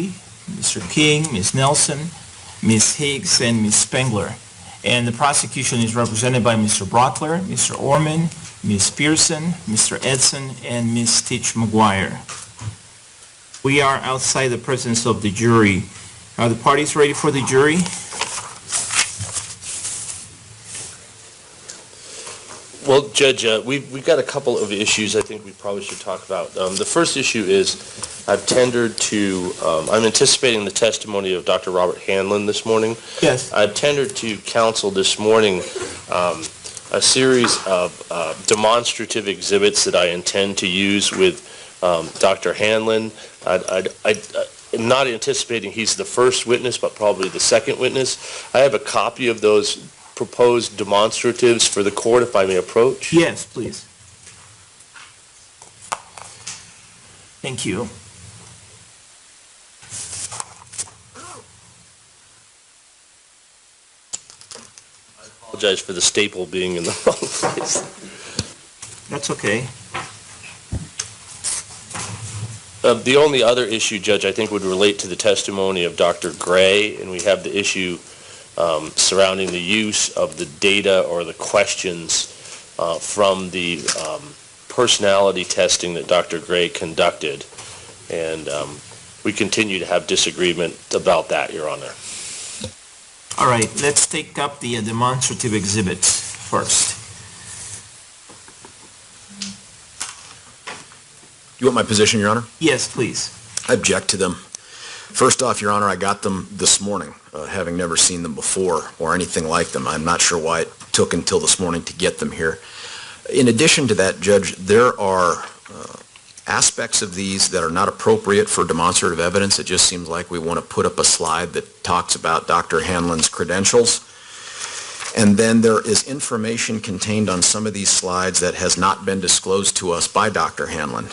Mr. King, Ms. Nelson, Ms. Higgs, and Ms. Spengler. And the prosecution is represented by Mr. Brockler, Mr. Orman, Ms. Pearson, Mr. Edson, and Ms. Stitch McGuire. We are outside the presence of the jury. Are the parties ready for the jury? Well, Judge, we've got a couple of issues I think we probably should talk about. The first issue is I'm anticipating the testimony of Dr. Robert Hanlon this morning. Yes. I've tendered to counsel this morning a series of demonstrative exhibits that I intend to use with Dr. Hanlon. I'm not anticipating he's the first witness, but probably the second witness. I have a copy of those proposed demonstratives for the court, if I may approach. Yes, please. Thank you. I apologize for the staple being in the wrong place. That's okay. The only other issue, Judge, I think would relate to the testimony of Dr. Gray, and we have the issue surrounding the use of the data or the questions from the personality testing that Dr. Gray conducted. And we continue to have disagreement about that, Your Honor. All right, let's take up the demonstrative exhibits first. You want my position, Your Honor? Yes, please. I object to them. First off, Your Honor, I got them this morning, having never seen them before or anything like them. I'm not sure why it took until this morning to get them here. In addition to that, Judge, there are aspects of these that are not appropriate for demonstrative evidence. It just seems like we want to put up a slide that talks about Dr. Hanlon's credentials. And then there is information contained on some of these slides that has not been disclosed to us by Dr. Hanlon.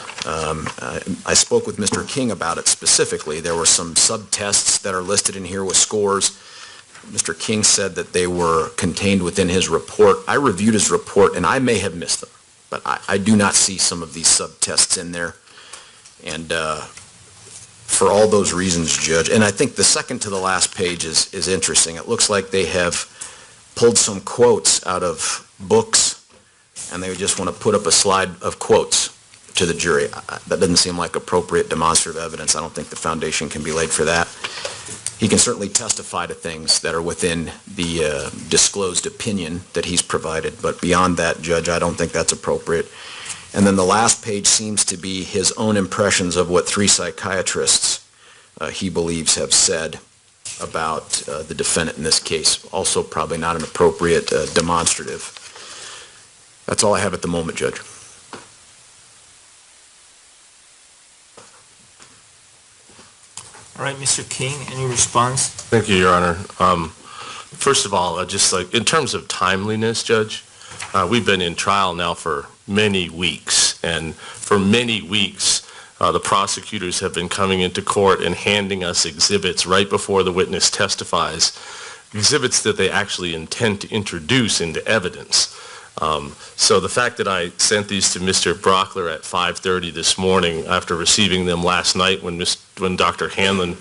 I spoke with Mr. King about it specifically. There were some sub-tests that are listed in here with scores. Mr. King said that they were contained within his report. I reviewed his report, and I may have missed them, but I do not see some of these sub-tests in there. And for all those reasons, Judge, and I think the second to the last page is interesting. It looks like they have pulled some quotes out of books, and they just want to put up a slide of quotes to the jury. That doesn't seem like appropriate demonstrative evidence. I don't think the foundation can be laid for that. He can certainly testify to things that are within the disclosed opinion that he's provided, but beyond that, Judge, I don't think that's appropriate. And then the last page seems to be his own impressions of what 3 psychiatrists he believes have said about the defendant in this case. Also probably not an appropriate demonstrative. That's all I have at the moment, Judge. All right, Mr. King, any response? Thank you, Your Honor. First of all, just like in terms of timeliness, Judge, we've been in trial now for many weeks, and for many weeks the prosecutors have been coming into court and handing us exhibits right before the witness testifies, exhibits that they actually intend to introduce into evidence. So the fact that I sent these to Mr. Brockler at 5:30 this morning after receiving them last night when Dr. Hanlon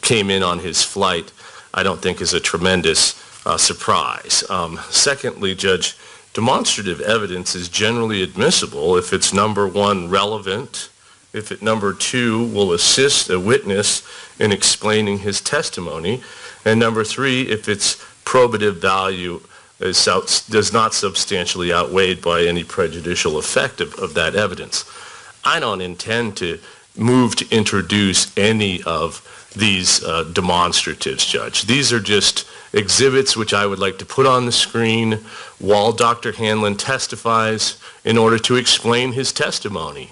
came in on his flight, I don't think is a tremendous surprise. Secondly, Judge, demonstrative evidence is generally admissible if it's, number one, relevant, if it, number two, will assist a witness in explaining his testimony, and number three, if its probative value does not substantially outweighed by any prejudicial effect of that evidence. I don't intend to move to introduce any of these demonstratives, Judge. These are just exhibits which I would like to put on the screen while Dr. Hanlon testifies in order to explain his testimony.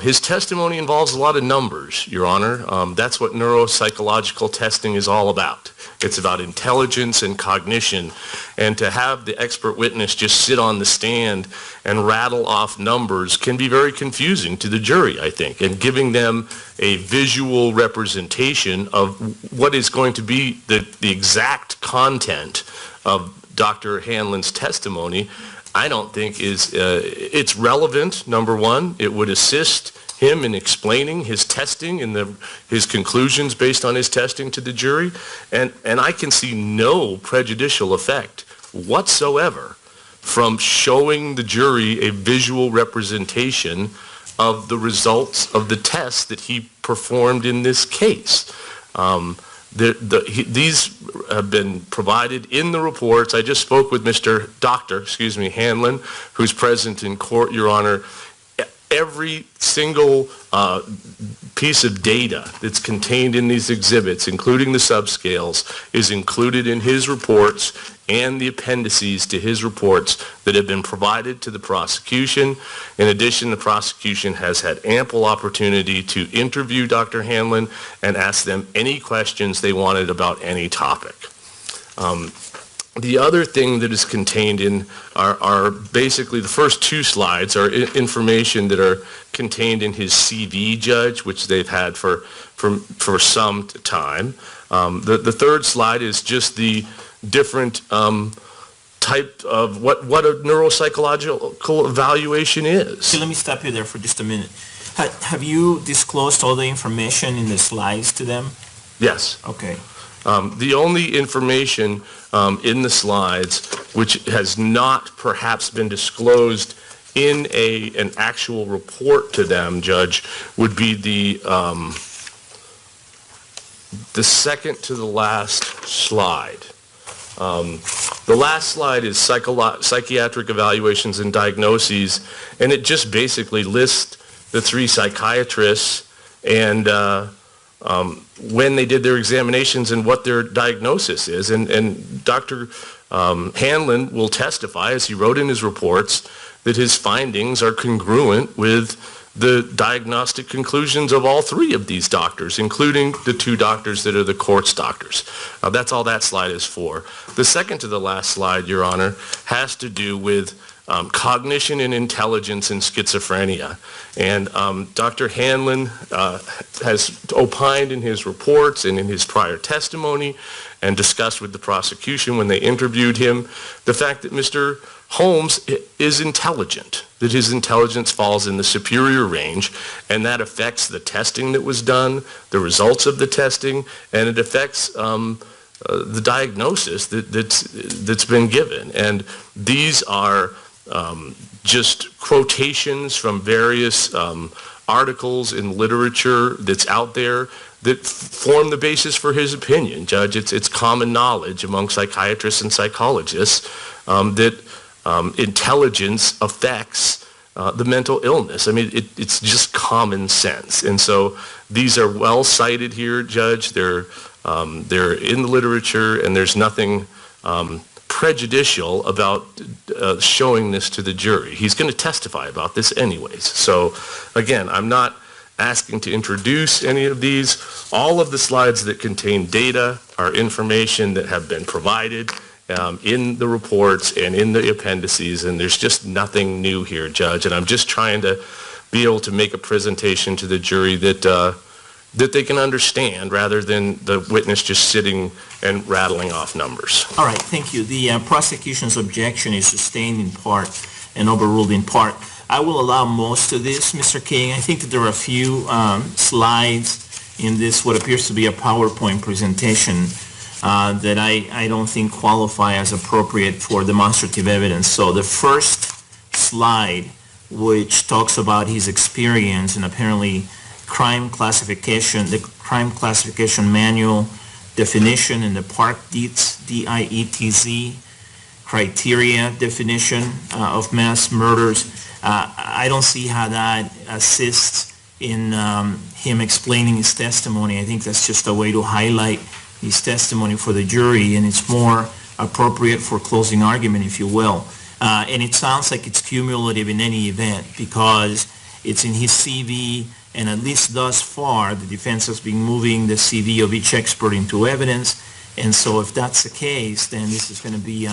His testimony involves a lot of numbers, Your Honor. That's what neuropsychological testing is all about. It's about intelligence and cognition. And to have the expert witness just sit on the stand and rattle off numbers can be very confusing to the jury, I think. And giving them a visual representation of what is going to be the exact content of Dr. Hanlon's testimony, I don't think it's relevant, number one. It would assist him in explaining his testing and his conclusions based on his testing to the jury, and I can see no prejudicial effect whatsoever from showing the jury a visual representation of the results of the tests that he performed in this case. These have been provided in the reports. I just spoke with Dr. Hanlon, who's present in court, Your Honor. Every single piece of data that's contained in these exhibits, including the subscales, is included in his reports and the appendices to his reports that have been provided to the prosecution. In addition, the prosecution has had ample opportunity to interview Dr. Hanlon and ask them any questions they wanted about any topic. The other thing that is contained in are basically the first two slides are information that are contained in his CV, Judge, which they've had for some time. The third slide is just the different type of what a neuropsychological evaluation is. Okay, let me stop you there for just a minute. Have you disclosed all the information in the slides to them? Yes. Okay. The only information in the slides which has not perhaps been disclosed in an actual report to them, Judge, would be the second to the last slide. The last slide is psychiatric evaluations and diagnoses, and it just basically lists the three psychiatrists and when they did their examinations and what their diagnosis is. And Dr. Hanlon will testify, as he wrote in his reports, that his findings are congruent with the diagnostic conclusions of all three of these doctors, including the two doctors that are the court's doctors. That's all that slide is for. The second to the last slide, Your Honor, has to do with cognition and intelligence in schizophrenia. And Dr. Hanlon has opined in his reports and in his prior testimony and discussed with the prosecution when they interviewed him the fact that Mr. Holmes is intelligent, that his intelligence falls in the superior range, and that affects the testing that was done, the results of the testing, and it affects the diagnosis that's been given. And these are just quotations from various articles in literature that's out there that form the basis for his opinion, Judge. It's common knowledge among psychiatrists and psychologists that intelligence affects the mental illness. I mean, it's just common sense. And so these are well cited here, Judge. They're in the literature, and there's nothing prejudicial about showing this to the jury. He's going to testify about this anyways. So again, I'm not asking to introduce any of these. All of the slides that contain data are information that have been provided in the reports and in the appendices, and there's just nothing new here, Judge. And I'm just trying to be able to make a presentation to the jury that they can understand, rather than the witness just sitting and rattling off numbers. All right, thank you. The prosecution's objection is sustained in part and overruled in part. I will allow most of this, Mr. King. I think that there are a few slides in this, what appears to be a PowerPoint presentation, that I don't think qualify as appropriate for demonstrative evidence. So the first slide, which talks about his experience and apparently crime classification, the crime classification manual definition and the Park Dietz, D-I-E-T-Z, criteria definition of mass murders. I don't see how that assists in him explaining his testimony. I think that's just a way to highlight his testimony for the jury, and it's more appropriate for closing argument, if you will. And it sounds like it's cumulative in any event, because it's in his CV, and at least thus far, the defense has been moving the CV of each expert into evidence. And so if that's the case, then this is going to be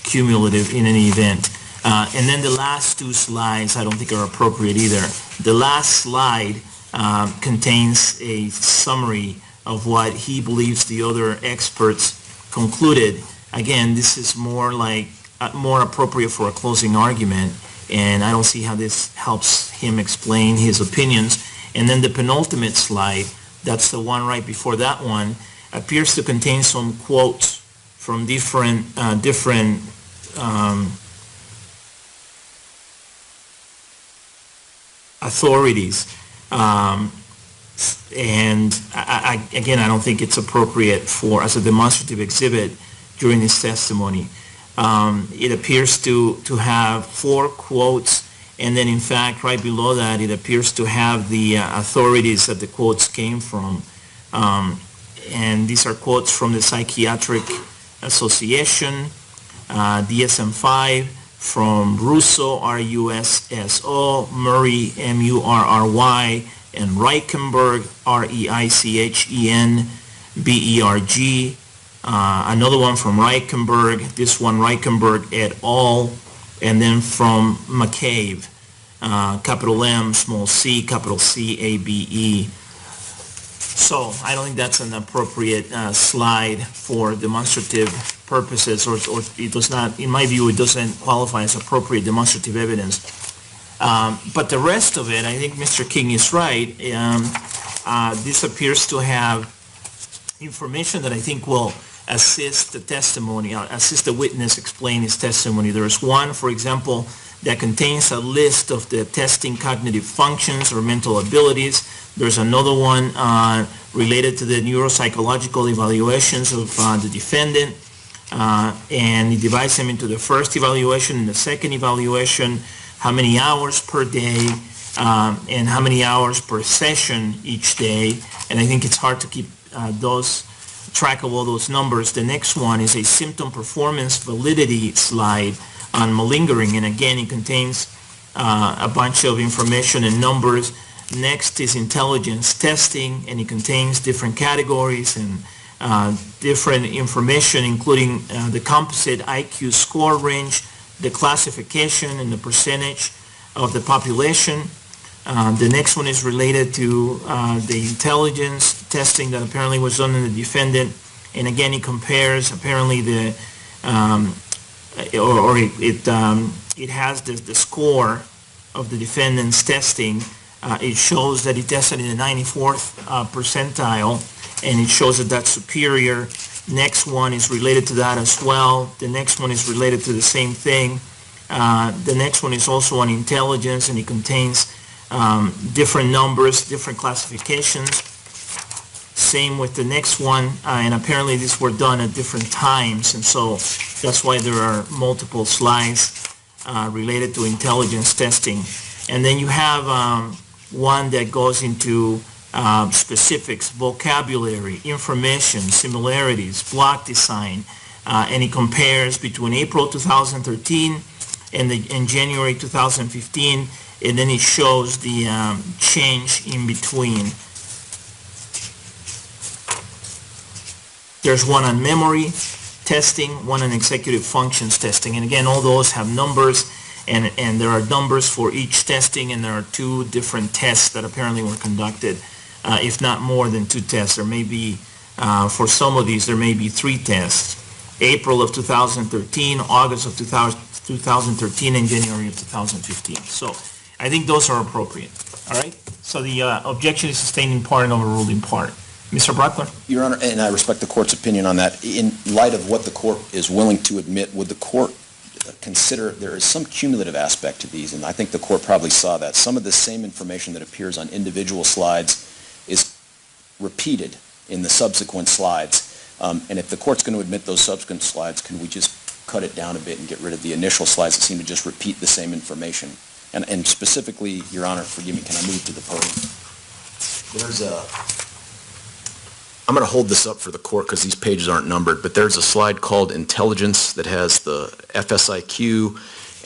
cumulative in any event. And then the last two slides I don't think are appropriate either. The last slide contains a summary of what he believes the other experts concluded. Again, this is more appropriate for a closing argument. and I don't see how this helps him explain his opinions. And then the penultimate slide, that's the one right before that one, appears to contain some quotes from different authorities. And again, I don't think it's appropriate as a demonstrative exhibit during his testimony. It appears to have 4 quotes, and then in fact, right below that, it appears to have the authorities that the quotes came from. And these are quotes from the Psychiatric Association, DSM-5, from Russo, R-U-S-S-O, Murray, M-U-R-R-Y, and Reichenberg, R-E-I-C-H-E-N-B-E-R-G. Another one from Reichenberg, this one Reichenberg et al., and then from McCabe, capital M, small c, capital C-A-B-E. So I don't think that's an appropriate slide for demonstrative purposes, or it does not, in my view, it doesn't qualify as appropriate demonstrative evidence. But the rest of it, I think Mr. King is right. This appears to have information that I think will assist the testimony, assist the witness explain his testimony. There's one, for example, that contains a list of the testing cognitive functions or mental abilities. There's another one related to the neuropsychological evaluations of the defendant, and he divides them into the first evaluation and the second evaluation, how many hours per day, and how many hours per session each day. And I think it's hard to keep track of all those numbers. The next one is a symptom performance validity slide on malingering, and again, it contains a bunch of information and numbers. Next is intelligence testing, and it contains different categories and different information, including the composite IQ score range, the classification, and the percentage of the population. The next one is related to the intelligence testing that apparently was done on the defendant, and again, it compares apparently the it has the score of the defendant's testing. It shows that he tested in the 94th percentile, and it shows that that's superior. Next one is related to that as well. The next one is related to the same thing. The next one is also on intelligence, and it contains different numbers, different classifications. Same with the next one, and apparently these were done at different times, and so that's why there are multiple slides related to intelligence testing. And then you have one that goes into specifics, vocabulary, information, similarities, block design, and it compares between April 2013 and January 2015, and then it shows the change in between. There's one on memory testing, one on executive functions testing, and again, all those have numbers, and there are numbers for each testing, and there are 2 different tests that apparently were conducted, if not more than 2 tests. There may be, for some of these, there may be 3 tests. April of 2013, August of 2013, and January of 2015. So I think those are appropriate. All right? So the objection is sustained in part and overruled in part. Mr. Brockler? Your Honor, and I respect the court's opinion on that. In light of what the court is willing to admit, would the court consider there is some cumulative aspect to these, and I think the court probably saw that. Some of the same information that appears on individual slides is repeated in the subsequent slides. And if the court's going to admit those subsequent slides, can we just cut it down a bit and get rid of the initial slides that seem to just repeat the same information? And specifically, Your Honor, forgive me, can I move to the podium? I'm going to hold this up for the court because these pages aren't numbered, but there's a slide called Intelligence that has the FSIQ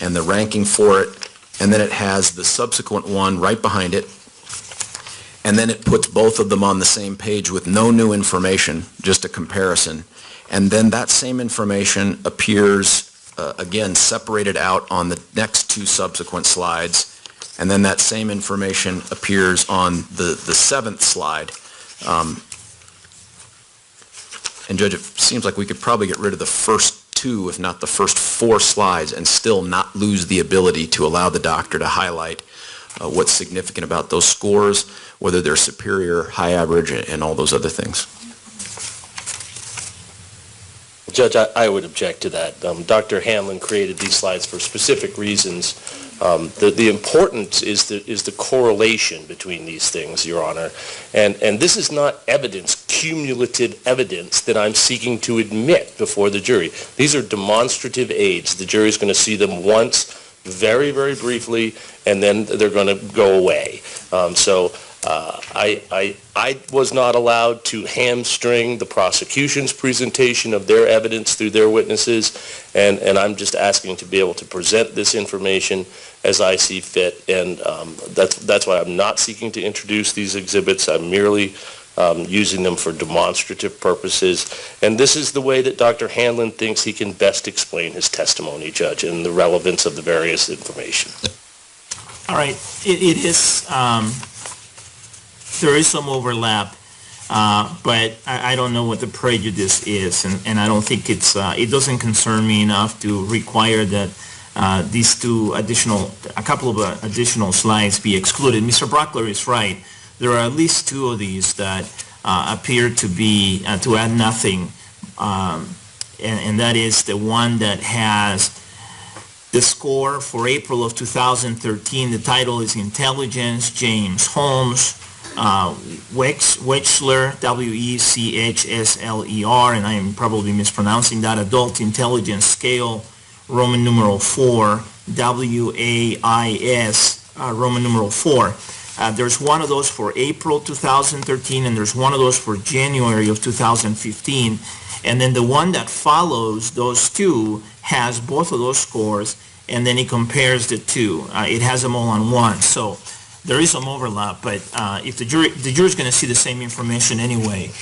and the ranking for it, and then it has the subsequent one right behind it, and then it puts both of them on the same page with no new information, just a comparison. And then that same information appears, again, separated out on the next 2 subsequent slides, and then that same information appears on the 7th slide. And Judge, it seems like we could probably get rid of the first 2, if not the first 4 slides, and still not lose the ability to allow the doctor to highlight what's significant about those scores, whether they're superior, high average, and all those other things. Judge, I would object to that. Dr. Hanlon created these slides for specific reasons. The importance is the correlation between these things, Your Honor. And this is not evidence, cumulative evidence that I'm seeking to admit before the jury. These are demonstrative aids. The jury's going to see them once, very, very briefly, and then they're going to go away. I was not allowed to hamstring the prosecution's presentation of their evidence through their witnesses, and I'm just asking to be able to present this information as I see fit, and that's why I'm not seeking to introduce these exhibits. I'm merely using them for demonstrative purposes, and this is the way that Dr. Hanlon thinks he can best explain his testimony, Judge, and the relevance of the various information. All right, it is, there is some overlap, but I don't know what the prejudice is, and I don't think it's, it doesn't concern me enough to require that these a couple of additional slides be excluded. Mr. Brockler is right. There are at least 2 of these that appear to be, to add nothing, and that is the one that has the score for April of 2013. The title is Intelligence, James Holmes, Wechsler, Wechsler, and I am probably mispronouncing that, Adult Intelligence Scale, Roman numeral 4, WAIS, Roman numeral 4. There's one of those for April 2013, and there's one of those for January of 2015. And then the one that follows those 2 has both of those scores, and then he compares the 2. It has them all on one. So there is some overlap, but if the jury's going to see the same information anyway.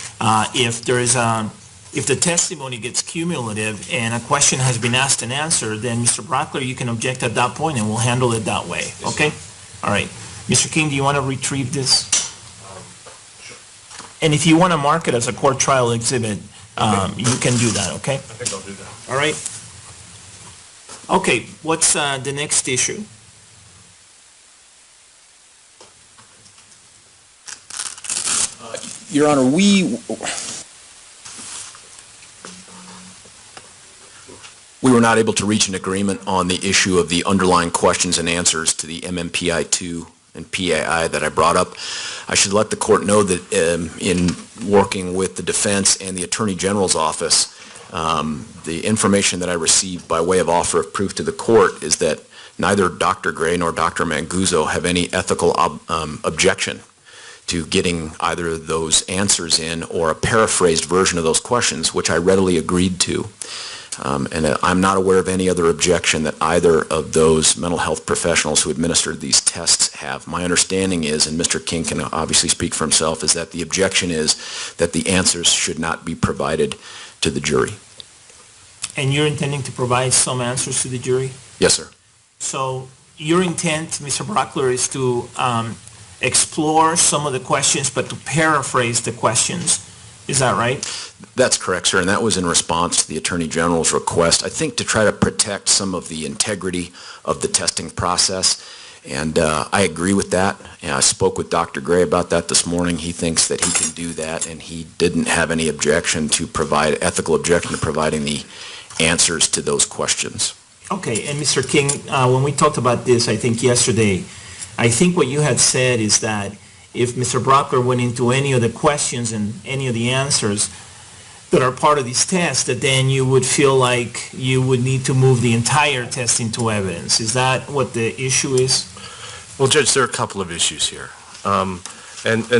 If the testimony gets cumulative and a question has been asked and answered, then Mr. Brockler, you can object at that point, and we'll handle it that way. Okay? All right. Mr. King, do you want to retrieve this? Sure. And if you want to mark it as a court trial exhibit, you can do that, okay? I think I'll do that. All right. Okay, what's the next issue? Your Honor, we were not able to reach an agreement on the issue of the underlying questions and answers to the MMPI-2 and PAI that I brought up. I should let the court know that in working with the defense and the Attorney General's office, the information that I received by way of offer of proof to the court is that neither Dr. Gray nor Dr. Manguzo have any ethical objection to getting either of those answers in or a paraphrased version of those questions, which I readily agreed to. And I'm not aware of any other objection that either of those mental health professionals who administered these tests have. My understanding is, and Mr. King can obviously speak for himself, is that the objection is that the answers should not be provided to the jury. And you're intending to provide some answers to the jury? Yes, sir. So your intent, Mr. Brockler, is to explore some of the questions, but to paraphrase the questions. Is that right? That's correct, sir, and that was in response to the Attorney General's request, I think, to try to protect some of the integrity of the testing process, and I agree with that. And I spoke with Dr. Gray about that this morning. He thinks that he can do that, and he didn't have any objection to ethical objection to providing the answers to those questions. Okay, and Mr. King, when we talked about this, I think yesterday, I think what you had said is that if Mr. Brockler went into any of the questions and any of the answers that are part of these tests, that then you would feel like you would need to move the entire test into evidence. Is that what the issue is? Well, Judge, there are a couple of issues here. And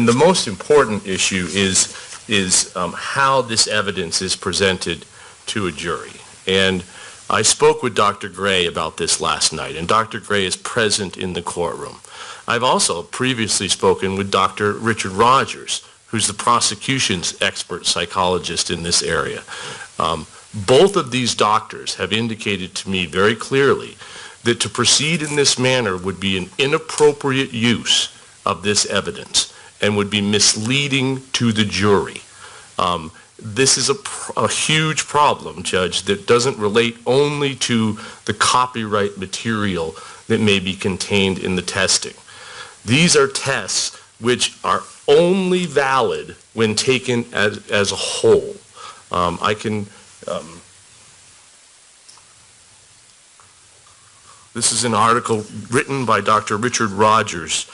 the most important issue is how this evidence is presented to a jury. And I spoke with Dr. Gray about this last night, and Dr. Gray is present in the courtroom. I've also previously spoken with Dr. Richard Rogers, who's the prosecution's expert psychologist in this area. Both of these doctors have indicated to me very clearly that to proceed in this manner would be an inappropriate use of this evidence and would be misleading to the jury. this is a huge problem, Judge, that doesn't relate only to the copyright material that may be contained in the testing. These are tests which are only valid when taken as a whole. This is an article written by Dr. Richard Rogers,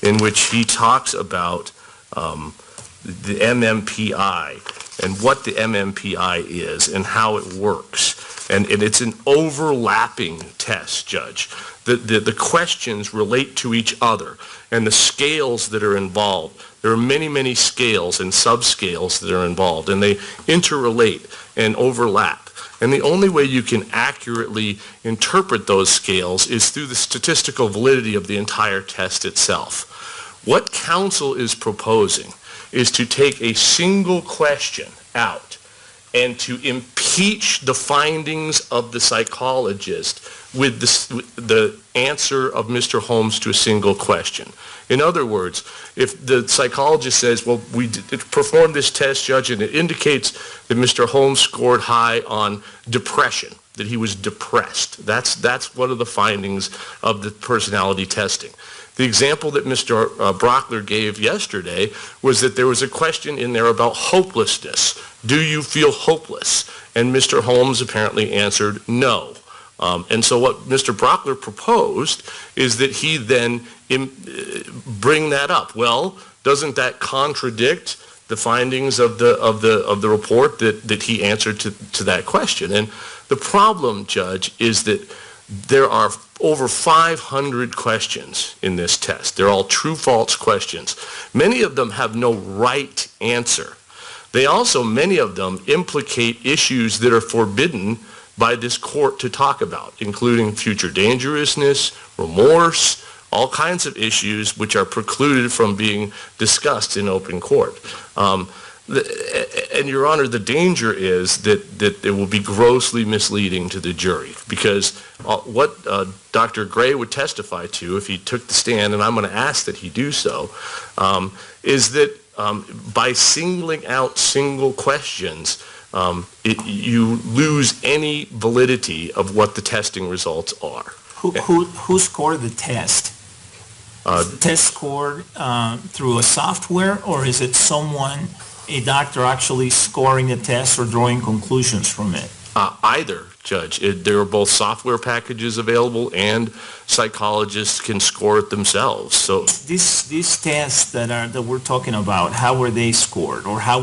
in which he talks about the MMPI and what the MMPI is and how it works. And it's an overlapping test, Judge. The questions relate to each other and the scales that are involved. There are many, many scales and subscales that are involved, and they interrelate and overlap. And the only way you can accurately interpret those scales is through the statistical validity of the entire test itself. What counsel is proposing is to take a single question out and to impeach the findings of the psychologist with the answer of Mr. Holmes to a single question. In other words, if the psychologist says, well, we performed this test, Judge, and it indicates that Mr. Holmes scored high on depression, that he was depressed. That's one of the findings of the personality testing. The example that Mr. Brockler gave yesterday was that there was a question in there about hopelessness. Do you feel hopeless? And Mr. Holmes apparently answered no. And so what Mr. Brockler proposed is that he then bring that up. Well, doesn't that contradict the findings of the report that he answered to that question? And the problem, Judge, is that there are over 500 questions in this test. They're all true-false questions. Many of them have no right answer. They also, many of them, implicate issues that are forbidden by this court to talk about, including future dangerousness, remorse, all kinds of issues which are precluded from being discussed in open court. And, Your Honor, the danger is that it will be grossly misleading to the jury, because what Dr. Gray would testify to if he took the stand, and I'm going to ask that he do so, is that by singling out single questions, you lose any validity of what the testing results are. Who scored the test? Is the test scored through a software, or is it a doctor actually scoring the test or drawing conclusions from it? Either, Judge. There are both software packages available, and psychologists can score it themselves. So these tests that we're talking about, how were they scored, or how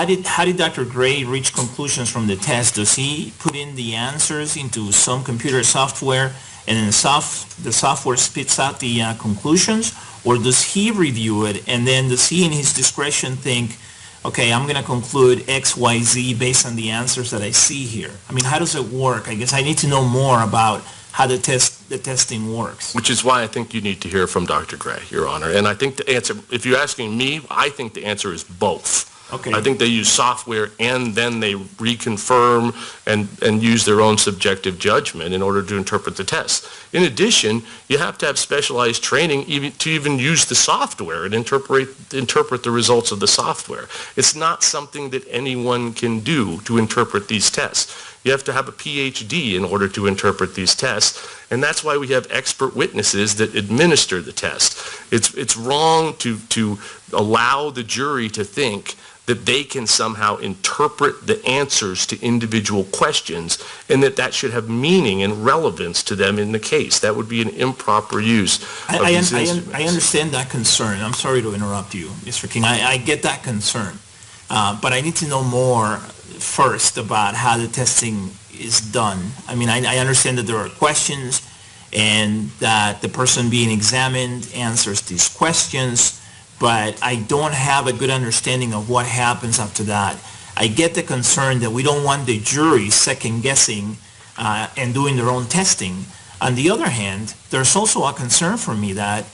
did Dr. Gray reach conclusions from the test? Does he put in the answers into some computer software, and then the software spits out the conclusions? Or does he review it, and then does he in his discretion think, okay, I'm going to conclude X, Y, Z based on the answers that I see here? I mean, how does it work? I guess I need to know more about how the testing works. Which is why I think you need to hear from Dr. Gray, Your Honor. And I think the answer, if you're asking me, I think the answer is both. Okay. I think they use software and then they reconfirm and use their own subjective judgment in order to interpret the test. In addition, you have to have specialized training to even use the software and interpret the results of the software. It's not something that anyone can do to interpret these tests. You have to have a PhD in order to interpret these tests, and that's why we have expert witnesses that administer the test. It's wrong to allow the jury to think that they can somehow interpret the answers to individual questions and that should have meaning and relevance to them in the case. That would be an improper use of these instruments. I understand that concern. I'm sorry to interrupt you, Mr. King. I get that concern. But I need to know more first about how the testing is done. I mean, I understand that there are questions and that the person being examined answers these questions, but I don't have a good understanding of what happens after that. I get the concern that we don't want the jury second-guessing and doing their own testing. On the other hand, there's also a concern for me that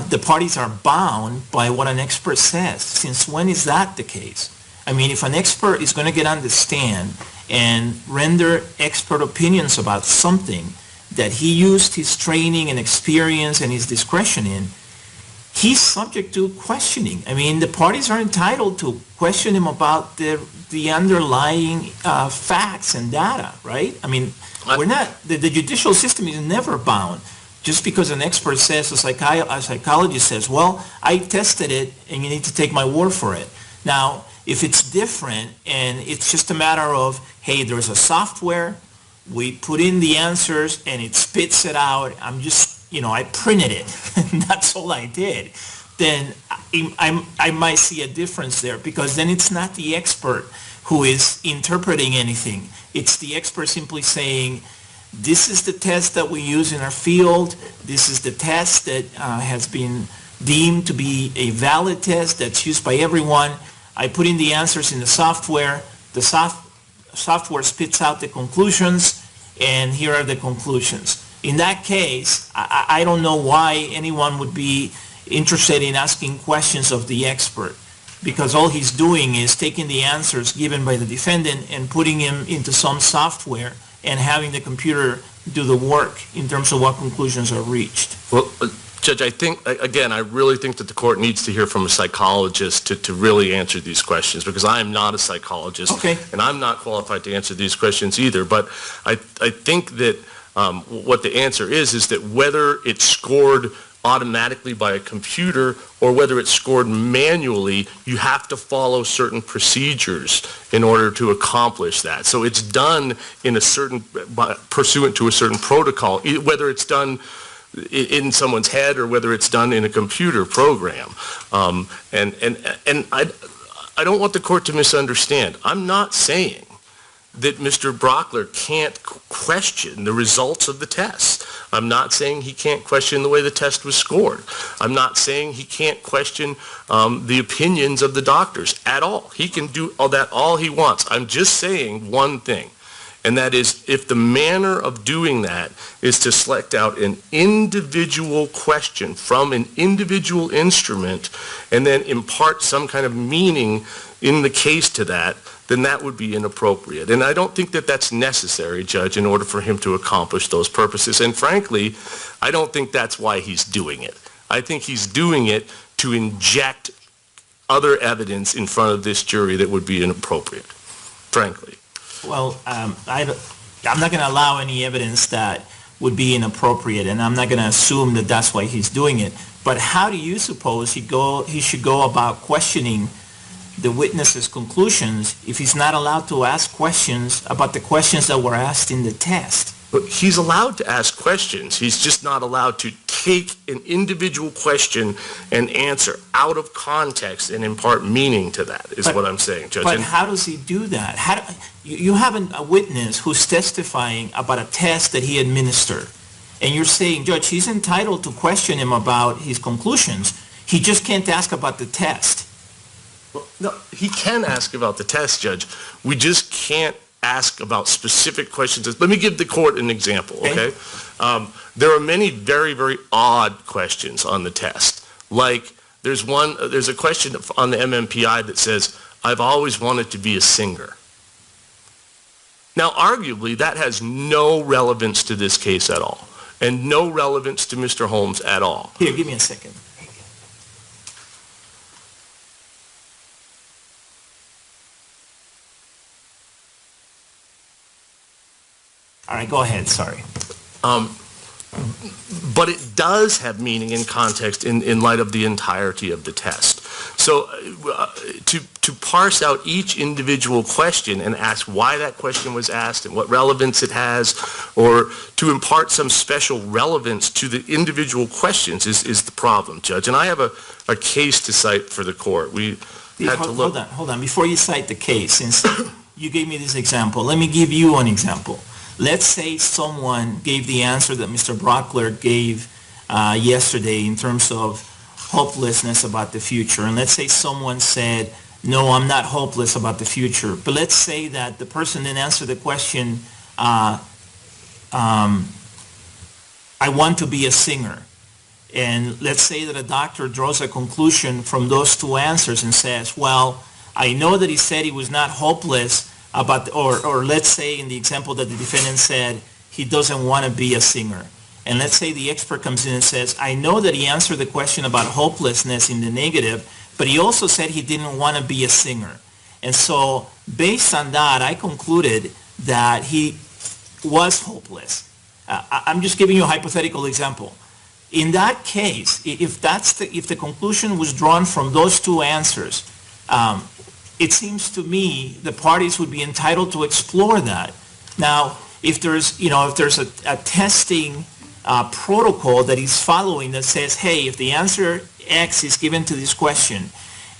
the parties are bound by what an expert says. Since when is that the case? I mean, if an expert is going to get on the stand and render expert opinions about something that he used his training and experience and his discretion in, he's subject to questioning. I mean, the parties are entitled to question him about the underlying facts and data, right? I mean, we're not, the judicial system is never bound. Just because an expert says, a psychologist says, well, I tested it and you need to take my word for it. Now, if it's different and it's just a matter of, hey, there's a software, we put in the answers and it spits it out, I'm just, I printed it, and that's all I did, then I might see a difference there, because then it's not the expert who is interpreting anything. It's the expert simply saying, this is the test that we use in our field, this is the test that has been deemed to be a valid test that's used by everyone. I put in the answers in the software, the software spits out the conclusions, and here are the conclusions. In that case, I don't know why anyone would be interested in asking questions of the expert, because all he's doing is taking the answers given by the defendant and putting him into some software and having the computer do the work in terms of what conclusions are reached. Well, Judge, I think, again, I really think that the court needs to hear from a psychologist to really answer these questions, because I am not a psychologist. Okay. And I'm not qualified to answer these questions either. But I think that what the answer is that whether it's scored automatically by a computer or whether it's scored manually, you have to follow certain procedures in order to accomplish that. So it's done in pursuant to a certain protocol, whether it's done in someone's head or whether it's done in a computer program. And I don't want the court to misunderstand. I'm not saying that Mr. Brockler can't question the results of the test. I'm not saying he can't question the way the test was scored. I'm not saying he can't question the opinions of the doctors at all. He can do all he wants. I'm just saying one thing, and that is, if the manner of doing that is to select out an individual question from an individual instrument and then impart some kind of meaning in the case to that, then that would be inappropriate. And I don't think that that's necessary, Judge, in order for him to accomplish those purposes. And frankly, I don't think that's why he's doing it. I think he's doing it to inject other evidence in front of this jury that would be inappropriate, frankly. Well, I'm not going to allow any evidence that would be inappropriate, and I'm not going to assume that that's why he's doing it. But how do you suppose he should go about questioning the witness's conclusions if he's not allowed to ask questions about the questions that were asked in the test? But he's allowed to ask questions. He's just not allowed to take an individual question and answer out of context and impart meaning to that, is what I'm saying, Judge. But how does he do that? You have a witness who's testifying about a test that he administered, and you're saying, Judge, he's entitled to question him about his conclusions. He just can't ask about the test. Well, no, he can ask about the test, Judge. We just can't ask about specific questions. Let me give the court an example, okay? There are many very, very odd questions on the test. Like, there's a question on the MMPI that says, I've always wanted to be a singer. Now, arguably, that has no relevance to this case at all, and no relevance to Mr. Holmes at all. Here, give me a second. All right, go ahead, sorry. But it does have meaning and context in light of the entirety of the test. So to parse out each individual question and ask why that question was asked and what relevance it has, or to impart some special relevance to the individual questions is the problem, Judge. And I have a case to cite for the court. Hold on. Before you cite the case, since you gave me this example, let me give you an example. Let's say someone gave the answer that Mr. Brockler gave yesterday in terms of hopelessness about the future. And let's say someone said, no, I'm not hopeless about the future. But let's say that the person then answered the question, I want to be a singer. And let's say that a doctor draws a conclusion from those two answers and says, well, I know that he said he was not hopeless about, or let's say in the example that the defendant said, he doesn't want to be a singer. and let's say the expert comes in and says, I know that he answered the question about hopelessness in the negative, but he also said he didn't want to be a singer. And so based on that, I concluded that he was hopeless. I'm just giving you a hypothetical example. In that case, if the conclusion was drawn from those two answers, it seems to me the parties would be entitled to explore that. Now, if there's a testing protocol that he's following that says, hey, if the answer X is given to this question,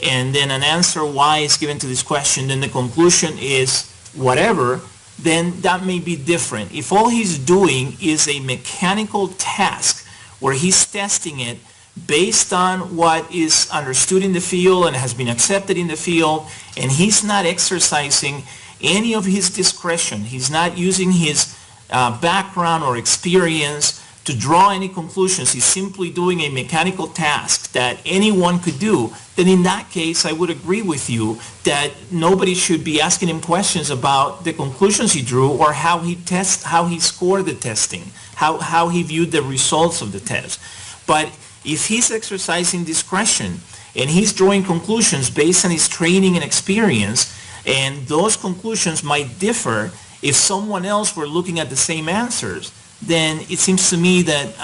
and then an answer Y is given to this question, then the conclusion is whatever, then that may be different. If all he's doing is a mechanical task where he's testing it based on what is understood in the field and has been accepted in the field, and he's not exercising any of his discretion, he's not using his background or experience to draw any conclusions, he's simply doing a mechanical task that anyone could do, then in that case, I would agree with you that nobody should be asking him questions about the conclusions he drew or how he scored the testing, how he viewed the results of the test. But if he's exercising discretion and he's drawing conclusions based on his training and experience, and those conclusions might differ if someone else were looking at the same answers, then it seems to me that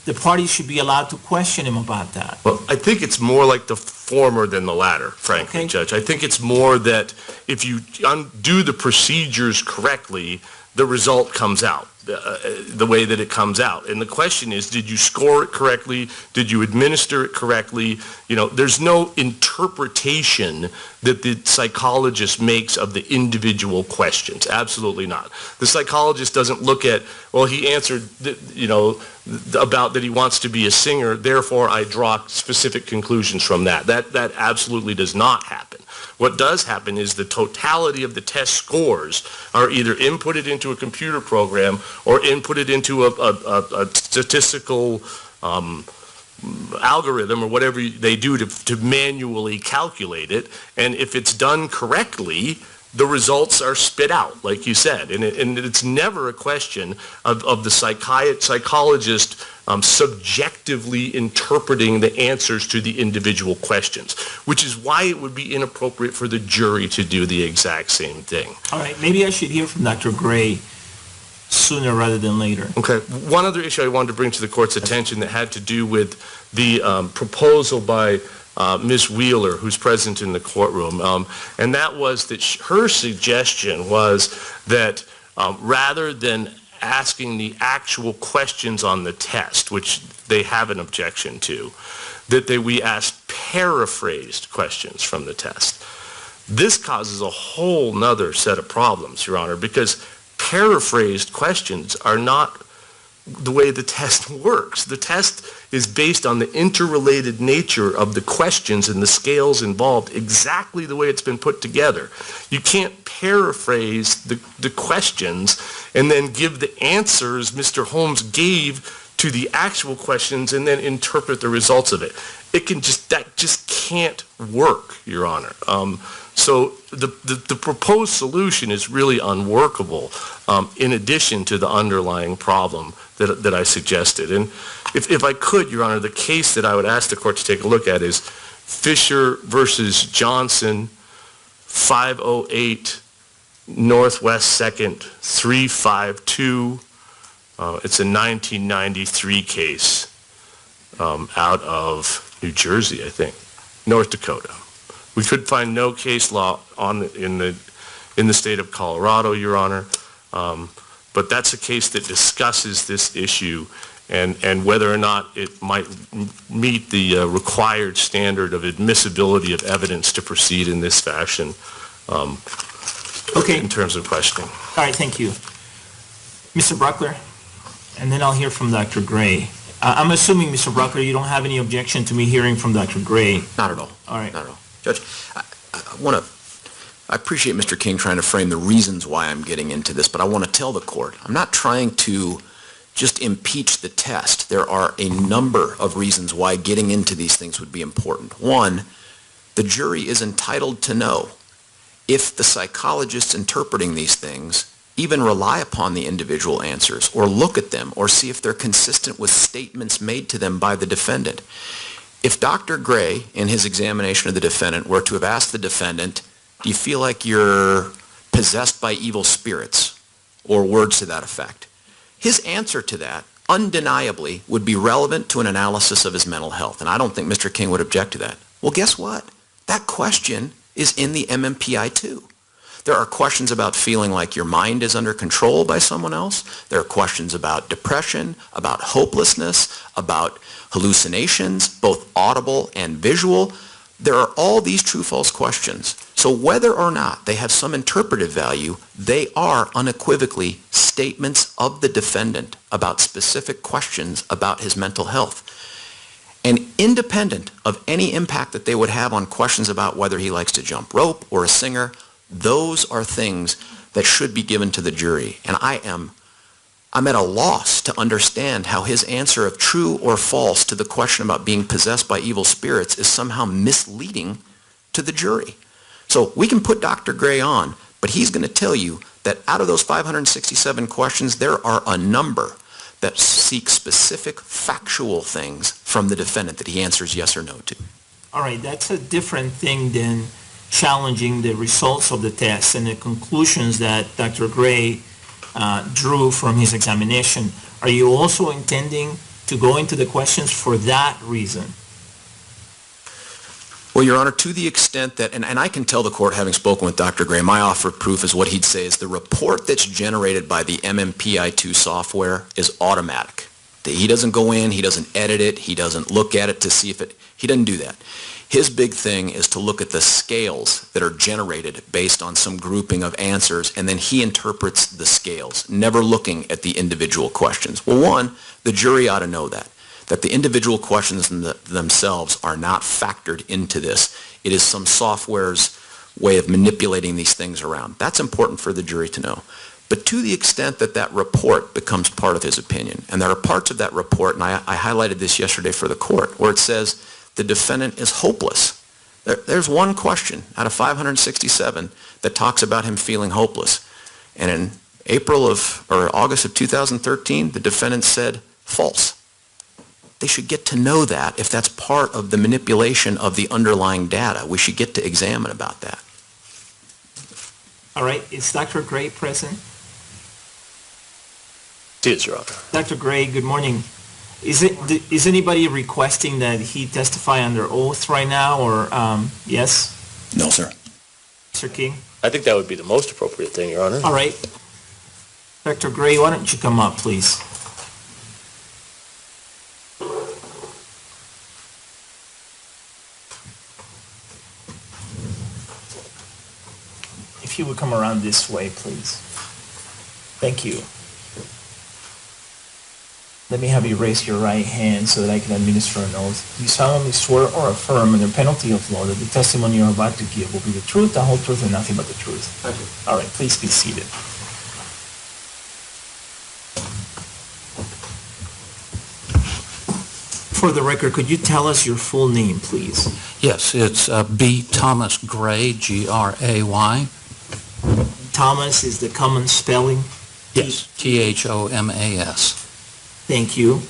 the parties should be allowed to question him about that. Well, I think it's more like the former than the latter, frankly, Okay. Judge. I think it's more that if you do the procedures correctly, the result comes out the way that it comes out. And the question is, did you score it correctly? Did you administer it correctly? You know, there's no interpretation that the psychologist makes of the individual questions. Absolutely not. The psychologist doesn't look at, well, he answered, about that he wants to be a singer, therefore I draw specific conclusions from that. That absolutely does not happen. What does happen is the totality of the test scores are either inputted into a computer program or inputted into a statistical algorithm or whatever they do to manually calculate it. And if it's done correctly, the results are spit out, like you said. And it's never a question of the psychologist subjectively interpreting the answers to the individual questions, which is why it would be inappropriate for the jury to do the exact same thing. All right, maybe I should hear from Dr. Gray sooner rather than later. Okay. One other issue I wanted to bring to the court's attention that had to do with the proposal by Ms. Wheeler, who's present in the courtroom, and that was that her suggestion was that rather than asking the actual questions on the test, which they have an objection to, that we ask paraphrased questions from the test. This causes a whole nother set of problems, Your Honor, because paraphrased questions are not the way the test works. The test is based on the interrelated nature of the questions and the scales involved, exactly the way it's been put together. You can't paraphrase the questions and then give the answers Mr. Holmes gave to the actual questions and then interpret the results of it. That just can't work, Your Honor. So the proposed solution is really unworkable, in addition to the underlying problem that I suggested. And if I could, Your Honor, the case that I would ask the court to take a look at is Fisher versus Johnson, 508 Northwest 2nd, 352. It's a 1993 case out of New Jersey, I think, North Dakota. We could find no case law in the state of Colorado, Your Honor, but that's a case that discusses this issue and whether or not it might meet the required standard of admissibility of evidence to proceed in this fashion. Okay. In terms of questioning. All right, thank you. Mr. Bruckler, and then I'll hear from Dr. Gray. I'm assuming, Mr. Bruckler, you don't have any objection to me hearing from Dr. Gray. Not at all. All right. Not at all. Judge, I appreciate Mr. King trying to frame the reasons why I'm getting into this, but I want to tell the court, I'm not trying to just impeach the test. There are a number of reasons why getting into these things would be important. One, the jury is entitled to know if the psychologists interpreting these things even rely upon the individual answers or look at them or see if they're consistent with statements made to them by the defendant. If Dr. Gray, in his examination of the defendant, were to have asked the defendant, do you feel like you're possessed by evil spirits, or words to that effect, his answer to that undeniably would be relevant to an analysis of his mental health. And I don't think Mr. King would object to that. Well, guess what? That question is in the MMPI too. There are questions about feeling like your mind is under control by someone else. There are questions about depression, about hopelessness, about hallucinations, both audible and visual. There are all these true-false questions. So whether or not they have some interpretive value, they are unequivocally statements of the defendant about specific questions about his mental health. And independent of any impact that they would have on questions about whether he likes to jump rope or a singer, those are things that should be given to the jury. And I'm at a loss to understand how his answer of true or false to the question about being possessed by evil spirits is somehow misleading to the jury. So we can put Dr. Gray on, but he's going to tell you that out of those 567 questions, there are a number that seek specific factual things from the defendant that he answers yes or no to. All right, that's a different thing than challenging the results of the test and the conclusions that Dr. Gray drew from his examination. Are you also intending to go into the questions for that reason? Well, Your Honor, to the extent that, and I can tell the court, having spoken with Dr. Gray, my offer of proof is what he'd say is the report that's generated by the MMPI-2 software is automatic. He doesn't go in, he doesn't edit it, he doesn't look at it to see if he doesn't do that. His big thing is to look at the scales that are generated based on some grouping of answers, and then he interprets the scales, never looking at the individual questions. Well, one, the jury ought to know that the individual questions themselves are not factored into this. It is some software's way of manipulating these things around. That's important for the jury to know. But to the extent that that report becomes part of his opinion, and there are parts of that report, and I highlighted this yesterday for the court, where it says the defendant is hopeless. There's one question out of 567 that talks about him feeling hopeless. And in August of 2013, the defendant said false. They should get to know that if that's part of the manipulation of the underlying data. We should get to examine about that. All right, is Dr. Gray present? It is, Your Honor. Dr. Gray, good morning. Is anybody requesting that he testify under oath right now, or yes? No, sir. Mr. King? I think that would be the most appropriate thing, Your Honor. All right. Dr. Gray, why don't you come up, please? If you would come around this way, please. Thank you. Let me have you raise your right hand so that I can administer an oath. You solemnly swear or affirm under penalty of law that the testimony you're about to give will be the truth, the whole truth, and nothing but the truth. Thank you. All right, please be seated. For the record, could you tell us your full name, please? Yes, it's B. Thomas Gray, Gray. Thomas is the common spelling? Yes, Thomas. Thank you.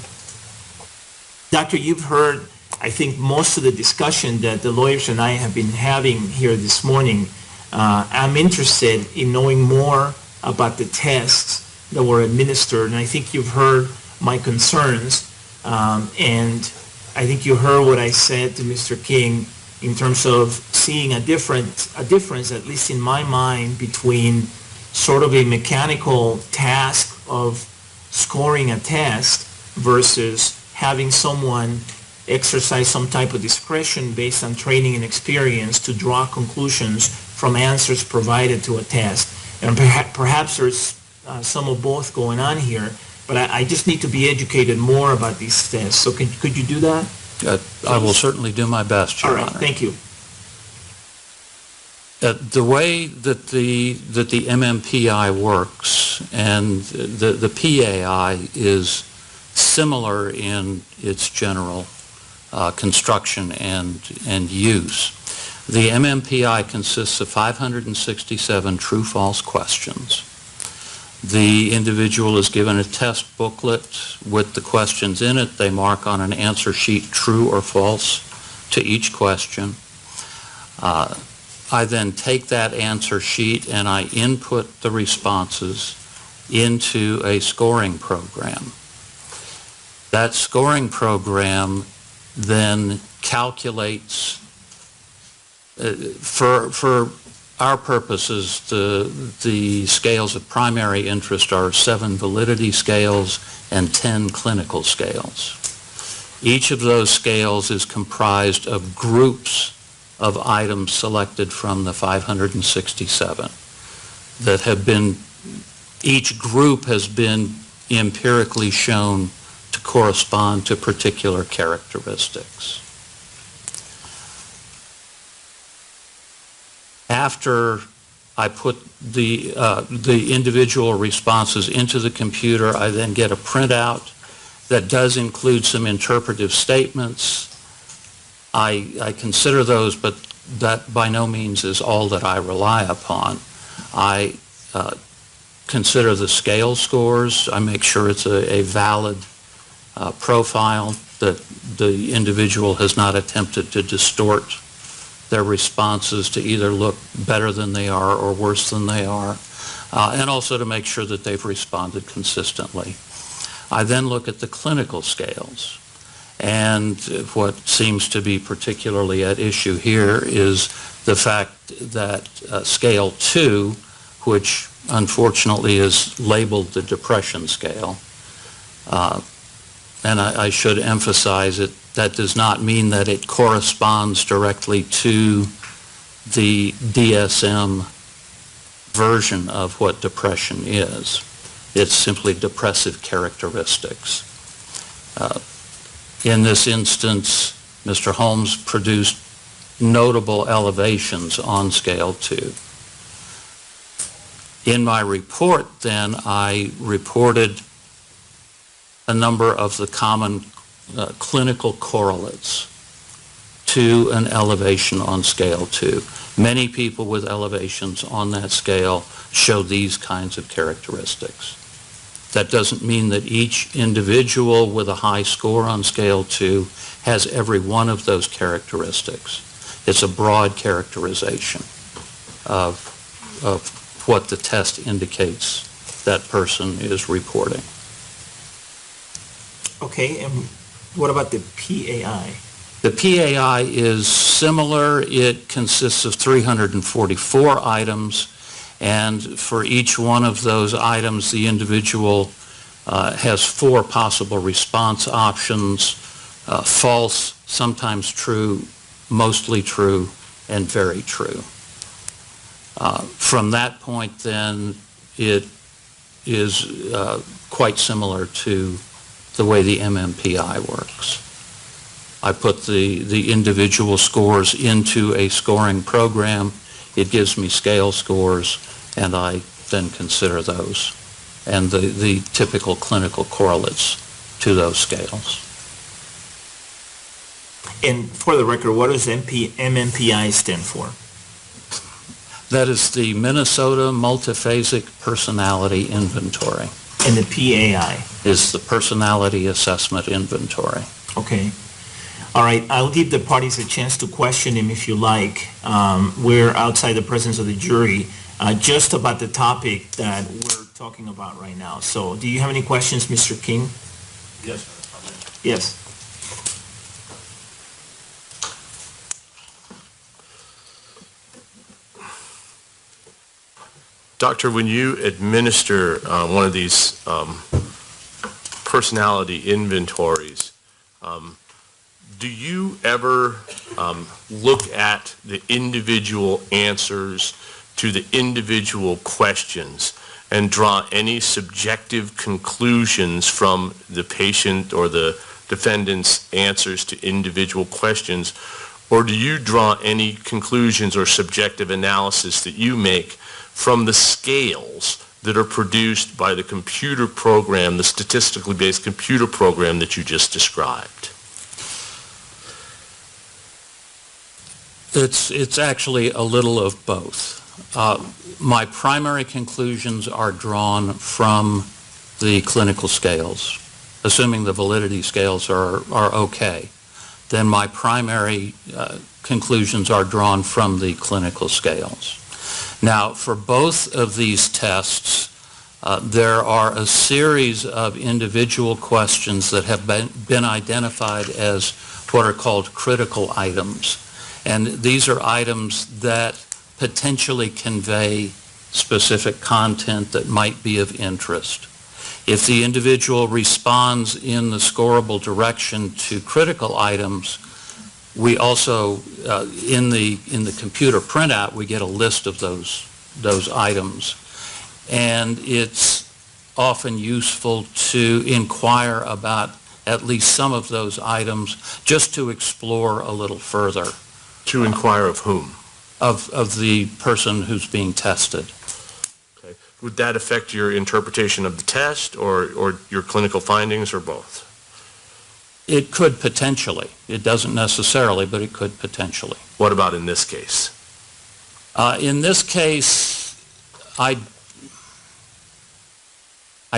Doctor, you've heard, I think, most of the discussion that the lawyers and I have been having here this morning. I'm interested in knowing more about the tests that were administered, and I think you've heard my concerns, and I think you heard what I said to Mr. King in terms of seeing a difference, at least in my mind, between sort of a mechanical task of scoring a test versus having someone exercise some type of discretion based on training and experience to draw conclusions from answers provided to a test. And perhaps there's some of both going on here, but I just need to be educated more about these tests. So could you do that? I will certainly do my best, Your Honor. All right, thank you. The way that the MMPI works and the PAI is similar in its general construction and use. The MMPI consists of 567 true-false questions. The individual is given a test booklet with the questions in it. They mark on an answer sheet true or false to each question. I then take that answer sheet and I input the responses into a scoring program. That scoring program then calculates, for our purposes, the scales of primary interest are 7 validity scales and 10 clinical scales. Each of those scales is comprised of groups of items selected from the 567 that have been, each group has been empirically shown to correspond to particular characteristics. After I put the individual responses into the computer, I then get a printout that does include some interpretive statements. I consider those, but that by no means is all that I rely upon. I consider the scale scores. I make sure it's a valid profile, that the individual has not attempted to distort their responses to either look better than they are or worse than they are, and also to make sure that they've responded consistently. I then look at the clinical scales, and what seems to be particularly at issue here is the fact that scale 2, which unfortunately is labeled the depression scale, and I should emphasize it, that does not mean that it corresponds directly to the DSM version of what depression is. It's simply depressive characteristics. In this instance, Mr. Holmes produced notable elevations on scale 2. In my report, then, I reported a number of the common clinical correlates to an elevation on scale 2. Many people with elevations on that scale show these kinds of characteristics. That doesn't mean that each individual with a high score on scale 2 has every one of those characteristics. It's a broad characterization of what the test indicates that person is reporting. Okay, and what about the PAI? The PAI is similar. It consists of 344 items, and for each one of those items, the individual has 4 possible response options: false, sometimes true, mostly true, and very true. From that point, then, it is quite similar to the way the MMPI works. I put the individual scores into a scoring program. It gives me scale scores, and I then consider those and the typical clinical correlates to those scales. And for the record, what does MMPI stand for? That is the Minnesota Multiphasic Personality Inventory. And the PAI? Is the Personality Assessment Inventory. Okay. All right, I'll give the parties a chance to question him if you like. We're outside the presence of the jury, just about the topic that we're talking about right now. So do you have any questions, Mr. King? Yes. Yes. Doctor, when you administer one of these personality inventories, do you ever look at the individual answers to the individual questions and draw any subjective conclusions from the patient or the defendant's answers to individual questions? Or do you draw any conclusions or subjective analysis that you make from the scales that are produced by the computer program, the statistically based computer program that you just described? It's actually a little of both. My primary conclusions are drawn from the clinical scales. Assuming the validity scales are okay, then my primary conclusions are drawn from the clinical scales. Now, for both of these tests, there are a series of individual questions that have been identified as what are called critical items. And these are items that potentially convey specific content that might be of interest. If the individual responds in the scorable direction to critical items, we also, in the computer printout, we get a list of those items. And it's often useful to inquire about at least some of those items just to explore a little further. To inquire of whom? Of the person who's being tested. Okay. Would that affect your interpretation of the test or your clinical findings or both? It could potentially. It doesn't necessarily, but it could potentially. What about in this case? In this case, I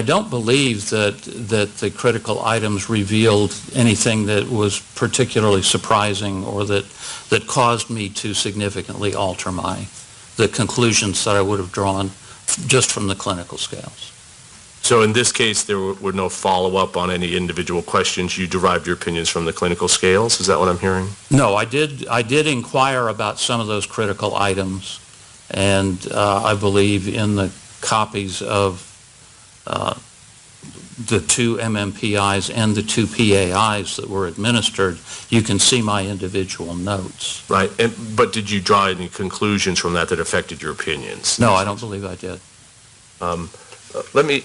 don't believe that the critical items revealed anything that was particularly surprising or that caused me to significantly alter the conclusions that I would have drawn just from the clinical scales. So in this case, there were no follow-up on any individual questions. You derived your opinions from the clinical scales? Is that what I'm hearing? No, I did inquire about some of those critical items, and I believe in the copies of the 2 MMPIs and the 2 PAIs that were administered, you can see my individual notes. Right. But did you draw any conclusions from that affected your opinions? No, I don't believe I did. Let me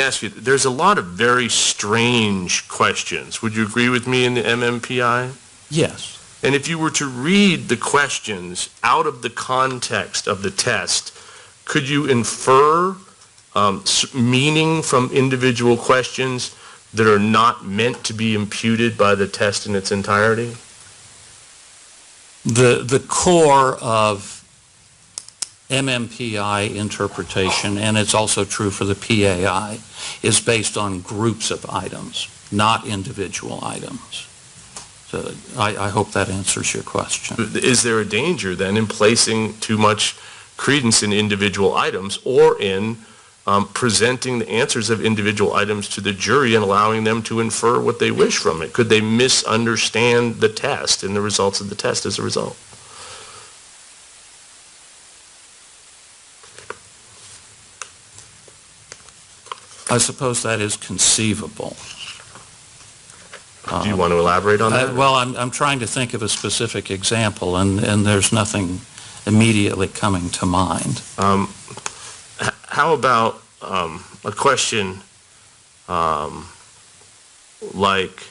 ask you, there's a lot of very strange questions. Would you agree with me in the MMPI? Yes. And if you were to read the questions out of the context of the test, could you infer meaning from individual questions that are not meant to be imputed by the test in its entirety? The core of MMPI interpretation, and it's also true for the PAI, is based on groups of items, not individual items. So I hope that answers your question. Is there a danger then in placing too much credence in individual items or in presenting the answers of individual items to the jury and allowing them to infer what they wish from it? Could they misunderstand the test and the results of the test as a result? I suppose that is conceivable. Do you want to elaborate on that? Well, I'm trying to think of a specific example, and there's nothing immediately coming to mind. How about a question like,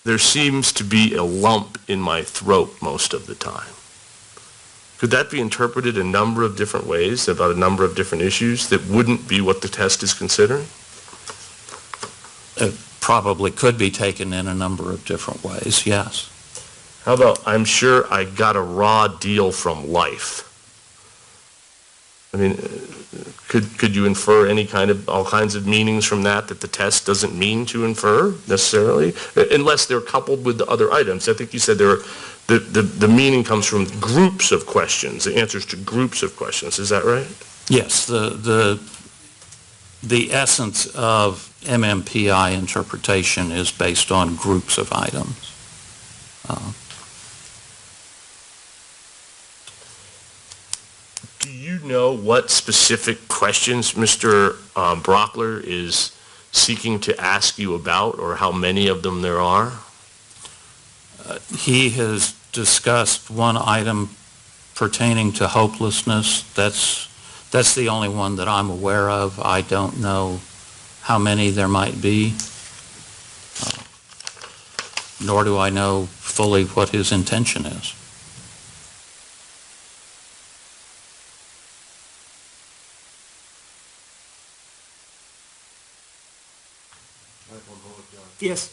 there seems to be a lump in my throat most of the time. Could that be interpreted a number of different ways about a number of different issues that wouldn't be what the test is considering? It probably could be taken in a number of different ways, yes. How about, I'm sure I got a raw deal from life? I mean, could you infer all kinds of meanings from that the test doesn't mean to infer necessarily, unless they're coupled with the other items? I think you said the meaning comes from groups of questions, the answers to groups of questions. Is that right? Yes, the essence of MMPI interpretation is based on groups of items. Do you know what specific questions Mr. Brockler is seeking to ask you about, or how many of them there are? He has discussed one item pertaining to hopelessness. That's the only one that I'm aware of. I don't know how many there might be, nor do I know fully what his intention is. Yes.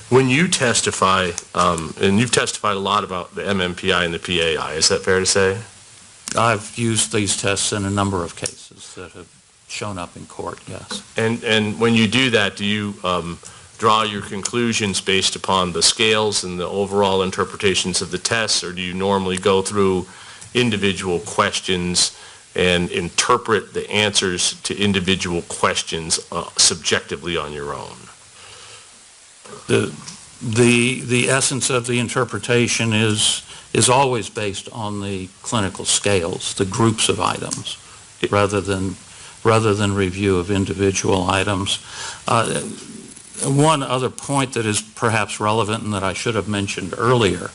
When you testify, and you've testified a lot about the MMPI and the PAI, is that fair to say? I've used these tests in a number of cases that have shown up in court, yes. And when you do that, do you draw your conclusions based upon the scales and the overall interpretations of the tests, or do you normally go through individual questions and interpret the answers to individual questions subjectively on your own? The essence of the interpretation is always based on the clinical scales, the groups of items, rather than review of individual items. One other point that is perhaps relevant and that I should have mentioned earlier,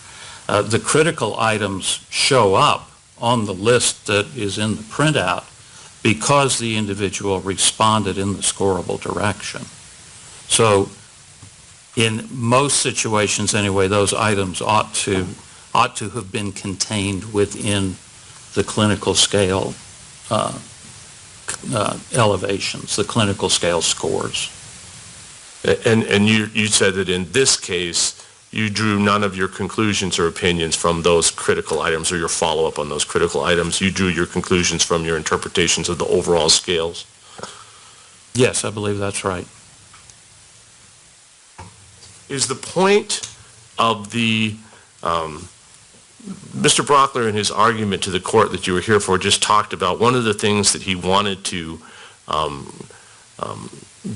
the critical items show up on the list that is in the printout because the individual responded in the scorable direction. So in most situations anyway, those items ought to have been contained within the clinical scale elevations, the clinical scale scores. And you said that in this case, you drew none of your conclusions or opinions from those critical items or your follow-up on those critical items. You drew your conclusions from your interpretations of the overall scales? Yes, I believe that's right. Is the point of the, Mr. Brockler in his argument to the court that you were here for just talked about one of the things that he wanted to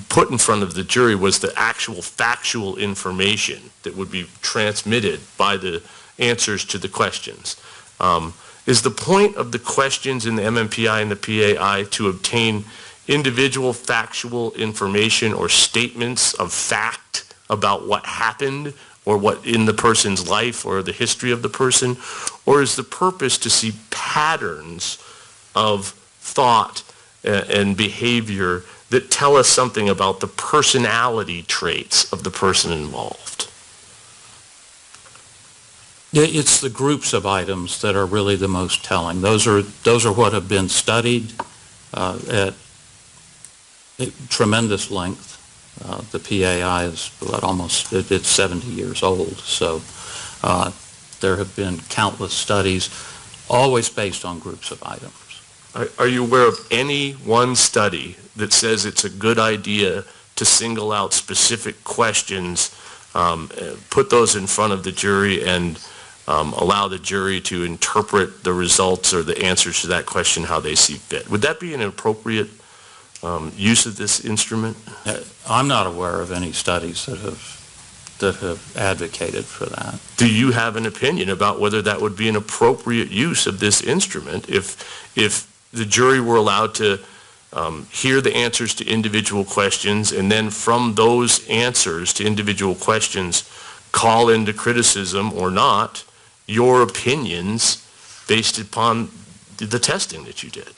put in front of the jury was the actual factual information that would be transmitted by the answers to the questions. Is the point of the questions in the MMPI and the PAI to obtain individual factual information or statements of fact about what happened or what in the person's life or the history of the person? Or is the purpose to see patterns of thought and behavior that tell us something about the personality traits of the person involved? It's the groups of items that are really the most telling. Those are what have been studied at tremendous length. The PAI is it's 70 years old, so there have been countless studies, always based on groups of items. Are you aware of any one study that says it's a good idea to single out specific questions, put those in front of the jury, and allow the jury to interpret the results or the answers to that question how they see fit? Would that be an appropriate use of this instrument? I'm not aware of any studies that have advocated for that. Do you have an opinion about whether that would be an appropriate use of this instrument if the jury were allowed to hear the answers to individual questions and then from those answers to individual questions call into criticism or not your opinions based upon the testing that you did?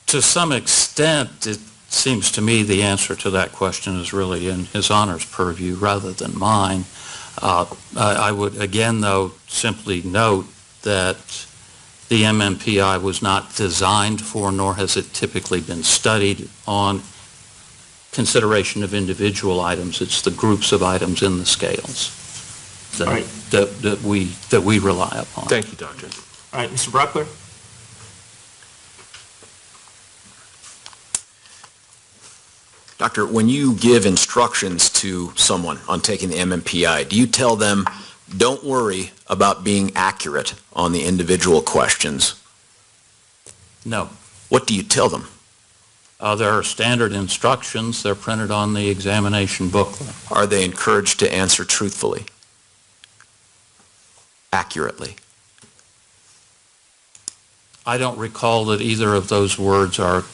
To some extent, it seems to me the answer to that question is really in His Honor's purview rather than mine. I would again, though, simply note that the MMPI was not designed for, nor has it typically been studied on consideration of individual items. It's the groups of items in the scales that we rely upon. Thank you, Doctor. All right, Mr. Brockler? Doctor, when you give instructions to someone on taking the MMPI, do you tell them, don't worry about being accurate on the individual questions? No. What do you tell them? There are standard instructions. They're printed on the examination booklet. Are they encouraged to answer truthfully, accurately? I don't recall that either of those words are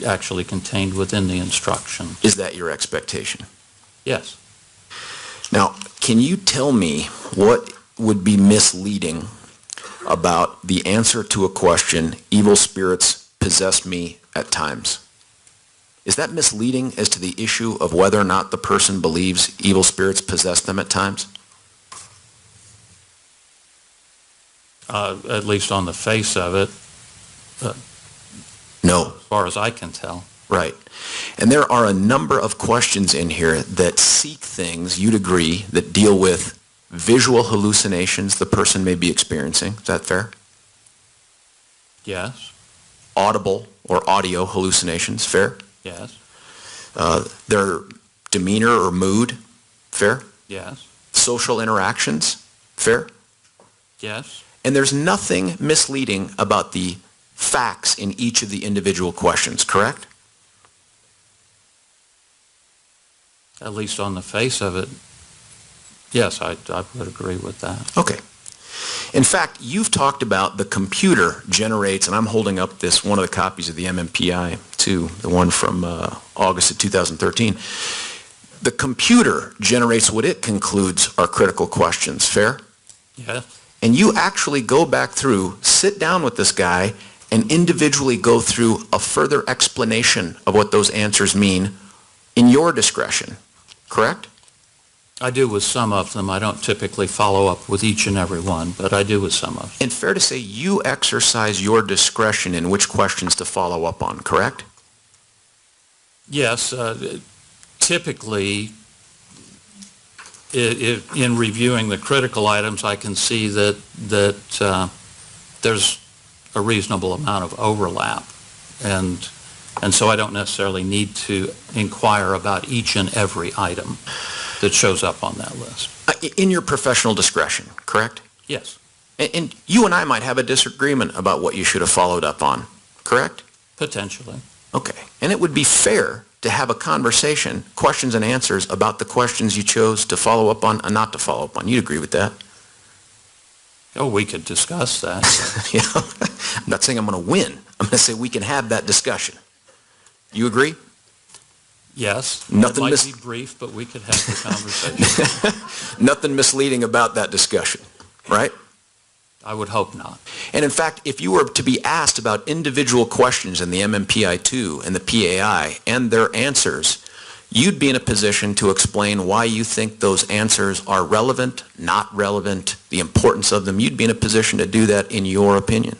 actually contained within the instruction. Is that your expectation? Yes. Now, can you tell me what would be misleading about the answer to a question, evil spirits possess me at times? Is that misleading as to the issue of whether or not the person believes evil spirits possess them at times? At least on the face of it. No. As far as I can tell. Right. And there are a number of questions in here that seek things, you'd agree, that deal with visual hallucinations the person may be experiencing. Is that fair? Yes, Audible or audio hallucinations. Fair? yes, Their demeanor or mood. Fair? yes, Social interactions. Fair? yes. And there's nothing misleading about the facts in each of the individual questions, correct? At least on the face of it, yes, I would agree with that. Okay. In fact, you've talked about the computer generates, and I'm holding up this, one of the copies of the MMPI too, the one from August of 2013. The computer generates what it concludes are critical questions, fair? Yes, And you actually go back through, sit down with this guy, and individually go through a further explanation of what those answers mean in your discretion, correct? I do with some of them. I don't typically follow up with each and every one, but I do with some of them. And fair to say you exercise your discretion in which questions to follow up on, correct? Yes, typically, in reviewing the critical items, I can see that there's a reasonable amount of overlap, and so I don't necessarily need to inquire about each and every item that shows up on that list. In your professional discretion, correct? Yes, And you and I might have a disagreement about what you should have followed up on, correct? potentially. Okay. And it would be fair to have a conversation, questions and answers, about the questions you chose to follow up on and not to follow up on. You'd agree with that? Oh, we could discuss that. You know, I'm not saying I'm going to win. I'm going to say we can have that discussion. You agree? Yes, Nothing it might be brief, but we could have the conversation. Nothing misleading about that discussion, right? I would hope not. And in fact, if you were to be asked about individual questions in the MMPI-2 and the PAI and their answers, you'd be in a position to explain why you think those answers are relevant, not relevant, the importance of them. You'd be in a position to do that in your opinion.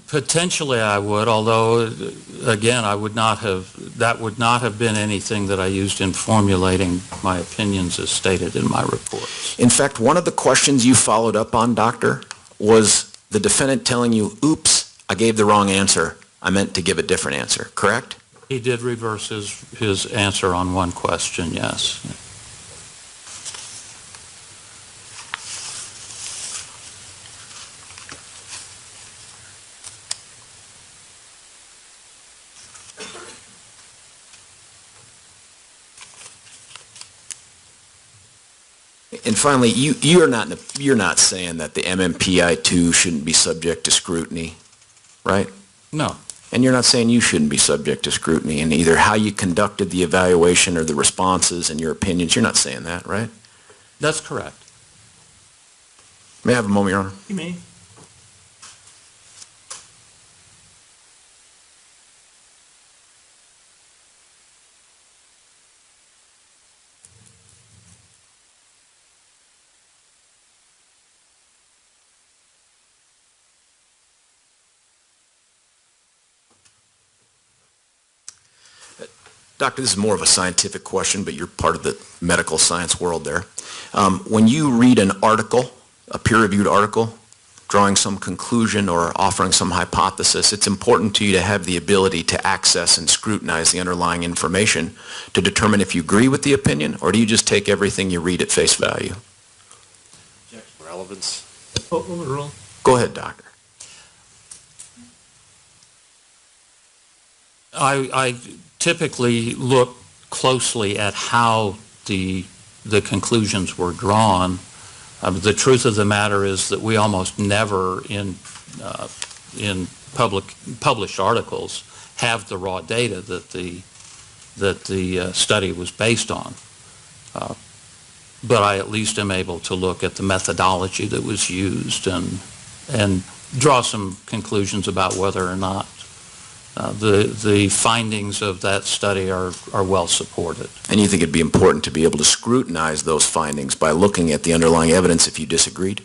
Potentially I would, although, again, that would not have been anything that I used in formulating my opinions as stated in my reports. In fact, one of the questions you followed up on, Doctor, was the defendant telling you, oops, I gave the wrong answer. I meant to give a different answer, correct? He did reverse his answer on one question, yes. And finally, you're not saying that the MMPI-2 shouldn't be subject to scrutiny, right? No, And you're not saying you shouldn't be subject to scrutiny in either how you conducted the evaluation or the responses and your opinions. You're not saying that, right? that's correct. May I have a moment, Your Honor? You may. Doctor, this is more of a scientific question, but you're part of the medical science world there. When you read an article, a peer-reviewed article, drawing some conclusion or offering some hypothesis, it's important to you to have the ability to access and scrutinize the underlying information to determine if you agree with the opinion, or do you just take everything you read at face value? Relevance. Overrule. Go ahead, Doctor. I typically look closely at how the conclusions were drawn. The truth of the matter is that we almost never in published articles have the raw data that the study was based on. But I at least am able to look at the methodology that was used and draw some conclusions about whether or not the findings of that study are well supported. And you think it'd be important to be able to scrutinize those findings by looking at the underlying evidence if you disagreed?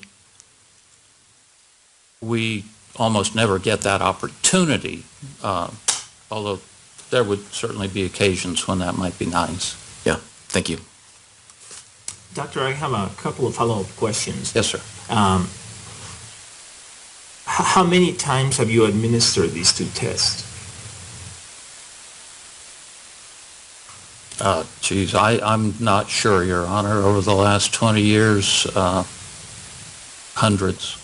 We almost never get that opportunity, although there would certainly be occasions when that might be nice. Thank you. Doctor, I have a couple of follow-up questions. Yes, sir. How many times have you administered these two tests? Geez, I'm not sure, Your Honor. Over the last 20 years, hundreds.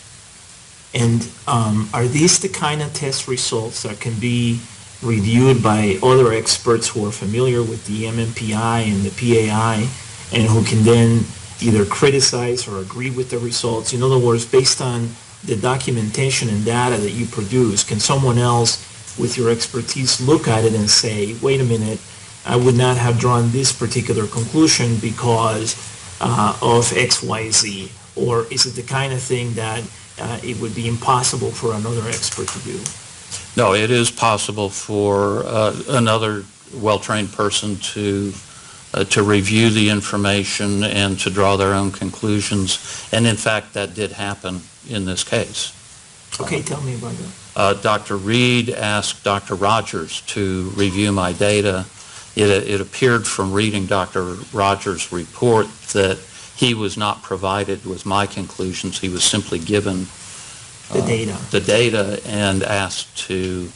And are these the kind of test results that can be reviewed by other experts who are familiar with the MMPI and the PAI and who can then either criticize or agree with the results? In other words, based on the documentation and data that you produce, can someone else with your expertise look at it and say, wait a minute, I would not have drawn this particular conclusion because of X, Y, Z? Or is it the kind of thing that it would be impossible for another expert to do? No, it is possible for another well-trained person to review the information and to draw their own conclusions. And in fact, that did happen in this case. Okay, tell me about that. Dr. Reed asked Dr. Rogers to review my data. It appeared from reading Dr. Rogers' report that he was not provided with my conclusions. He was simply given the data and asked to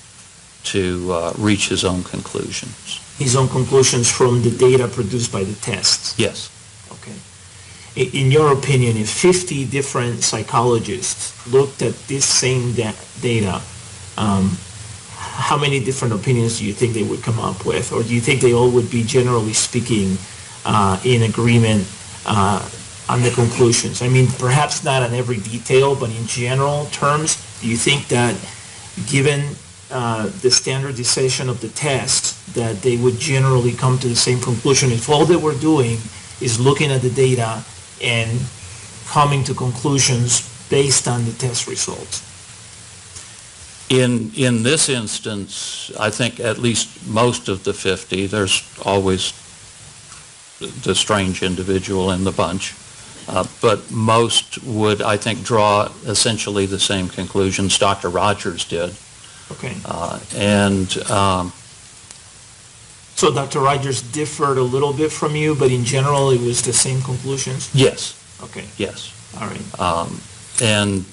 reach his own conclusions. His own conclusions from the data produced by the tests? Yes. Okay. In your opinion, if 50 different psychologists looked at this same data, how many different opinions do you think they would come up with? Or do you think they all would be, generally speaking, in agreement on the conclusions? I mean, perhaps not on every detail, but in general terms, do you think that given the standardization of the test, that they would generally come to the same conclusion if all that we're doing is looking at the data and coming to conclusions based on the test results? In this instance, I think at least most of the 50, there's always the strange individual in the bunch, but most would, I think, draw essentially the same conclusions. Dr. Rogers did. Okay. So Dr. Rogers differed a little bit from you, but in general, it was the same conclusions? Yes. Okay. Yes. All right. And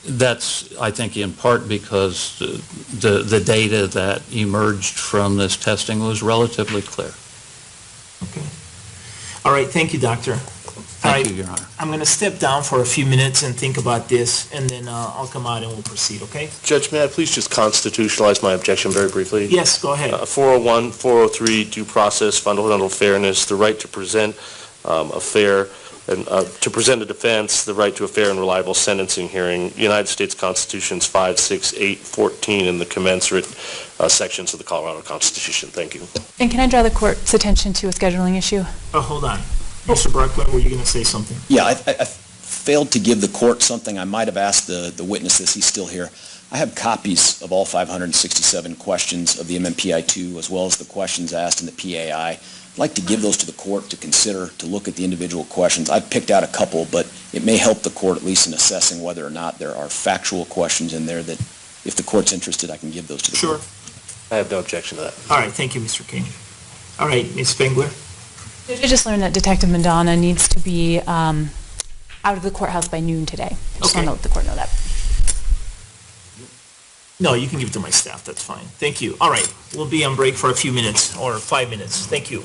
that's, I think, in part because the data that emerged from this testing was relatively clear. Okay. All right. Thank you, Doctor. Thank you, Your Honor. I'm going to step down for a few minutes and think about this, and then I'll come out and we'll proceed, okay? Judge, may I please just constitutionalize my objection very briefly? Yes, go ahead. 401, 403, due process, fundamental fairness, the right to present a fair and to present a defense, the right to a fair and reliable sentencing hearing, United States Constitutions 5, 6, 8, 14, and the commensurate sections of the Colorado Constitution. Thank you. And can I draw the court's attention to a scheduling issue? Oh, hold on. Mr. Brockler, were you going to say something? Yeah, I failed to give the court something. I might have asked the witness this. He's still here. I have copies of all 567 questions of the MMPI-2 as well as the questions asked in the PAI. I'd like to give those to the court to consider, to look at the individual questions. I've picked out a couple, but it may help the court at least in assessing whether or not there are factual questions in there that, if the court's interested, I can give those to the court. Sure. I have no objection to that. All right. Thank you, Mr. King. All right, Ms. Spengler. I just learned that Detective Madonna needs to be out of the courthouse by noon today. I just want to let the court know that. No, you can give it to my staff. That's fine. Thank you. All right. We'll be on break for a few minutes or 5 minutes. Thank you.